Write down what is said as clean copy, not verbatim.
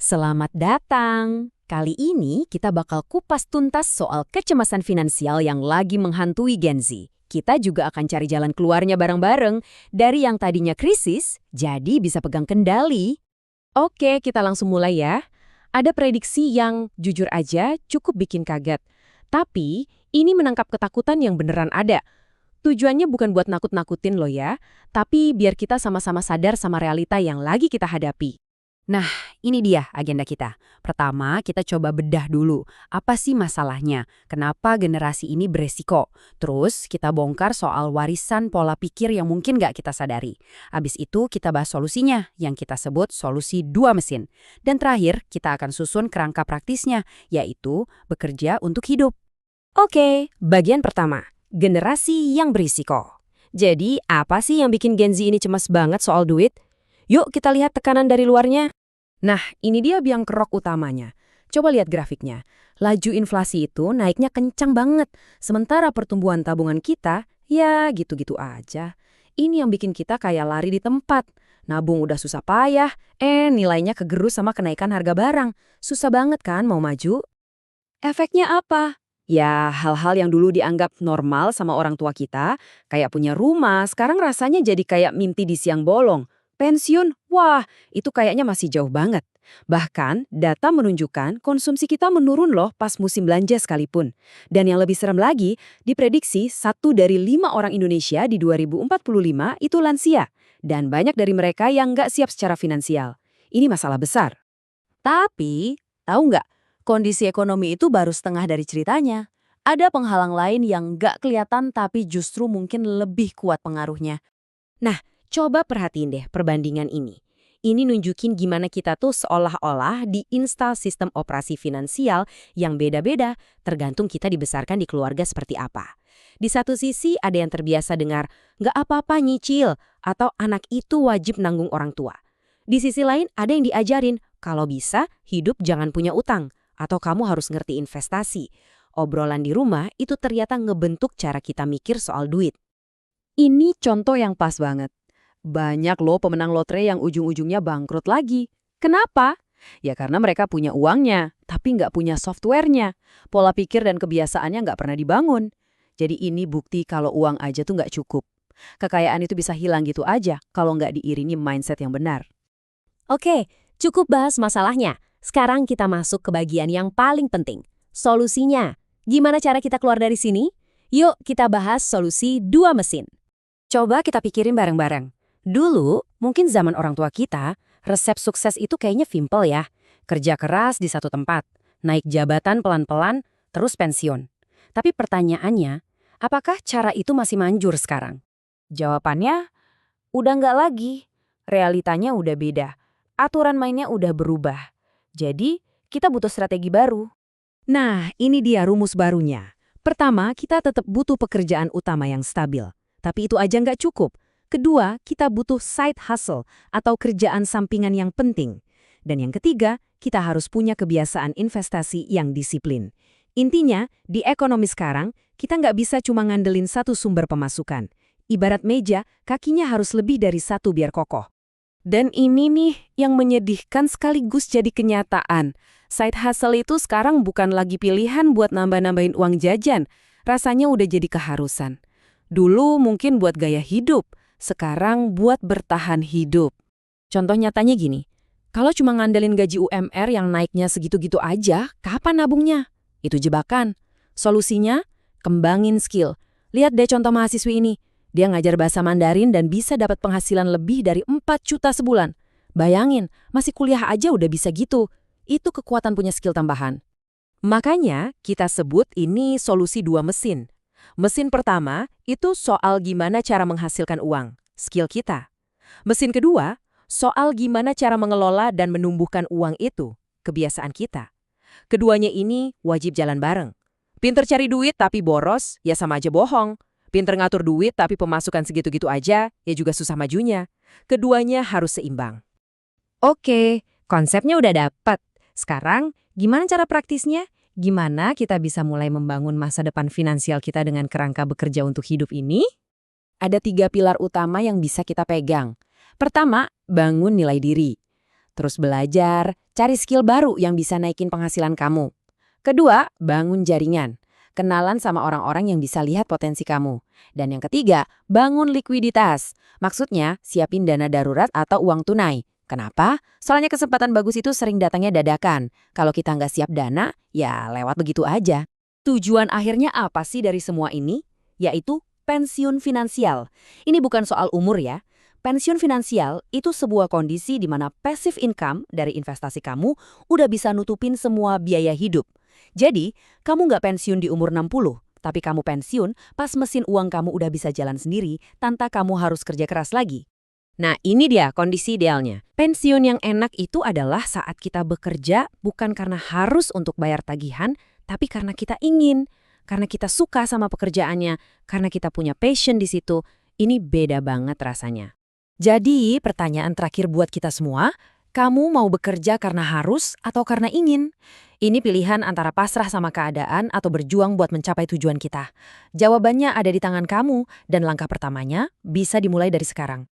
Selamat datang. Kali ini kita bakal kupas tuntas soal kecemasan finansial yang lagi menghantui Gen Z. Kita juga akan cari jalan keluarnya bareng-bareng dari yang tadinya krisis, jadi bisa pegang kendali. Oke, kita langsung mulai ya. Ada prediksi yang, jujur aja, cukup bikin kaget. Tapi, ini menangkap ketakutan yang beneran ada. Tujuannya bukan buat nakut-nakutin lo ya, tapi biar kita sama-sama sadar sama realita yang lagi kita hadapi. Nah, ini dia agenda kita. Pertama, kita coba bedah dulu. Apa sih masalahnya? Kenapa generasi ini beresiko? Terus, kita bongkar soal warisan pola pikir yang mungkin nggak kita sadari. Habis itu, kita bahas solusinya, yang kita sebut solusi dua mesin. Dan terakhir, kita akan susun kerangka praktisnya, yaitu bekerja untuk hidup. Oke, bagian pertama, generasi yang berisiko. Jadi, apa sih yang bikin Gen Z ini cemas banget soal duit? Yuk kita lihat tekanan dari luarnya. Nah, ini dia biang kerok utamanya. Coba lihat grafiknya. Laju inflasi itu naiknya kencang banget. Sementara pertumbuhan tabungan kita, ya gitu-gitu aja. Ini yang bikin kita kayak lari di tempat. Nabung udah susah payah, nilainya kegerus sama kenaikan harga barang. Susah banget kan mau maju? Efeknya apa? Ya, hal-hal yang dulu dianggap normal sama orang tua kita, kayak punya rumah, sekarang rasanya jadi kayak mimpi di siang bolong. Pensiun, wah, itu kayaknya masih jauh banget. Bahkan, data menunjukkan konsumsi kita menurun loh pas musim belanja sekalipun. Dan yang lebih serem lagi, diprediksi 1 dari 5 orang Indonesia di 2045 itu lansia. Dan banyak dari mereka yang nggak siap secara finansial. Ini masalah besar. Tapi, tahu nggak, kondisi ekonomi itu baru setengah dari ceritanya. Ada penghalang lain yang nggak kelihatan tapi justru mungkin lebih kuat pengaruhnya. Nah, coba perhatiin deh perbandingan ini. Ini nunjukin gimana kita tuh seolah-olah diinstal sistem operasi finansial yang beda-beda tergantung kita dibesarkan di keluarga seperti apa. Di satu sisi ada yang terbiasa dengar, nggak apa-apa nyicil, atau anak itu wajib nanggung orang tua. Di sisi lain ada yang diajarin, kalau bisa hidup jangan punya utang, atau kamu harus ngerti investasi. Obrolan di rumah itu ternyata ngebentuk cara kita mikir soal duit. Ini contoh yang pas banget. Banyak loh pemenang lotre yang ujung-ujungnya bangkrut lagi. Kenapa? Ya karena mereka punya uangnya, tapi nggak punya softwarenya. Pola pikir dan kebiasaannya nggak pernah dibangun. Jadi ini bukti kalau uang aja tuh nggak cukup. Kekayaan itu bisa hilang gitu aja kalau nggak diiringi mindset yang benar. Oke, cukup bahas masalahnya. Sekarang kita masuk ke bagian yang paling penting. Solusinya. Gimana cara kita keluar dari sini? Yuk kita bahas solusi dua mesin. Coba kita pikirin bareng-bareng. Dulu, mungkin zaman orang tua kita, resep sukses itu kayaknya simpel ya. Kerja keras di satu tempat, naik jabatan pelan-pelan, terus pensiun. Tapi pertanyaannya, apakah cara itu masih manjur sekarang? Jawabannya, udah nggak lagi. Realitanya udah beda. Aturan mainnya udah berubah. Jadi, kita butuh strategi baru. Nah, ini dia rumus barunya. Pertama, kita tetap butuh pekerjaan utama yang stabil. Tapi itu aja nggak cukup. Kedua, kita butuh side hustle atau kerjaan sampingan yang penting. Dan yang ketiga, kita harus punya kebiasaan investasi yang disiplin. Intinya, di ekonomi sekarang, kita nggak bisa cuma ngandelin satu sumber pemasukan. Ibarat meja, kakinya harus lebih dari satu biar kokoh. Dan ini nih yang menyedihkan sekaligus jadi kenyataan. Side hustle itu sekarang bukan lagi pilihan buat nambah-nambahin uang jajan. Rasanya udah jadi keharusan. Dulu mungkin buat gaya hidup, sekarang buat bertahan hidup. Contoh nyatanya gini, kalau cuma ngandelin gaji UMR yang naiknya segitu-gitu aja, kapan nabungnya? Itu jebakan. Solusinya, kembangin skill. Lihat deh contoh mahasiswi ini. Dia ngajar bahasa Mandarin dan bisa dapat penghasilan lebih dari 4 juta sebulan. Bayangin, masih kuliah aja udah bisa gitu. Itu kekuatan punya skill tambahan. Makanya kita sebut ini solusi dua mesin. Mesin pertama itu soal gimana cara menghasilkan uang, skill kita. Mesin kedua, soal gimana cara mengelola dan menumbuhkan uang itu, kebiasaan kita. Keduanya ini wajib jalan bareng. Pinter cari duit tapi boros, ya sama aja bohong. Pinter ngatur duit tapi pemasukan segitu-gitu aja, ya juga susah majunya. Keduanya harus seimbang. Oke, konsepnya udah dapet. Sekarang, gimana cara praktisnya? Gimana kita bisa mulai membangun masa depan finansial kita dengan kerangka bekerja untuk hidup ini? Ada 3 pilar utama yang bisa kita pegang. Pertama, bangun nilai diri. Terus belajar, cari skill baru yang bisa naikin penghasilan kamu. Kedua, bangun jaringan. Kenalan sama orang-orang yang bisa lihat potensi kamu. Dan yang ketiga, bangun likuiditas. Maksudnya, siapin dana darurat atau uang tunai. Kenapa? Soalnya kesempatan bagus itu sering datangnya dadakan. Kalau kita nggak siap dana, ya lewat begitu aja. Tujuan akhirnya apa sih dari semua ini? Yaitu pensiun finansial. Ini bukan soal umur ya. Pensiun finansial itu sebuah kondisi di mana passive income dari investasi kamu udah bisa nutupin semua biaya hidup. Jadi, kamu nggak pensiun di umur 60, tapi kamu pensiun pas mesin uang kamu udah bisa jalan sendiri tanpa kamu harus kerja keras lagi. Nah, ini dia kondisi idealnya. Pensiun yang enak itu adalah saat kita bekerja bukan karena harus untuk bayar tagihan, tapi karena kita ingin, karena kita suka sama pekerjaannya, karena kita punya passion di situ. Ini beda banget rasanya. Jadi, pertanyaan terakhir buat kita semua, kamu mau bekerja karena harus atau karena ingin? Ini pilihan antara pasrah sama keadaan atau berjuang buat mencapai tujuan kita. Jawabannya ada di tangan kamu, dan langkah pertamanya bisa dimulai dari sekarang.